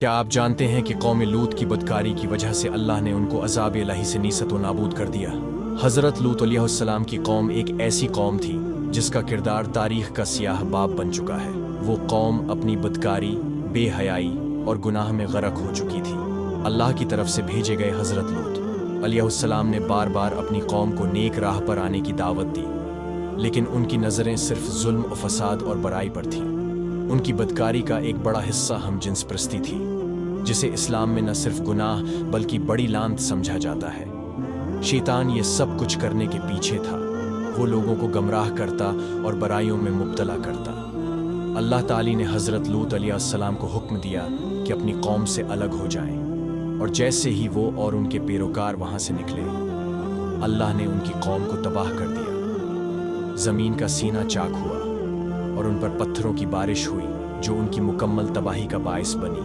کیا آپ جانتے ہیں کہ قوم لوط کی بدکاری کی وجہ سے اللہ نے ان کو عذاب الہی سے نیست و نابود کر دیا؟ حضرت لوط علیہ السلام کی قوم ایک ایسی قوم تھی جس کا کردار تاریخ کا سیاہ باب بن چکا ہے۔ وہ قوم اپنی بدکاری، بے حیائی اور گناہ میں غرق ہو چکی تھی۔ اللہ کی طرف سے بھیجے گئے حضرت لوط علیہ السلام نے بار بار اپنی قوم کو نیک راہ پر آنے کی دعوت دی، لیکن ان کی نظریں صرف ظلم و فساد اور برائی پر تھیں۔ ان کی بدکاری کا ایک بڑا حصہ ہم جنس پرستی تھی، جسے اسلام میں نہ صرف گناہ بلکہ بڑی لعنت سمجھا جاتا ہے۔ شیطان یہ سب کچھ کرنے کے پیچھے تھا۔ وہ لوگوں کو گمراہ کرتا اور برائیوں میں مبتلا کرتا۔ اللہ تعالی نے حضرت لوط علیہ السلام کو حکم دیا کہ اپنی قوم سے الگ ہو جائیں، اور جیسے ہی وہ اور ان کے پیروکار وہاں سے نکلے، اللہ نے ان کی قوم کو تباہ کر دیا۔ زمین کا سینہ چاک ہوا اور ان پر پتھروں کی بارش ہوئی جو ان کی مکمل تباہی کا باعث بنی۔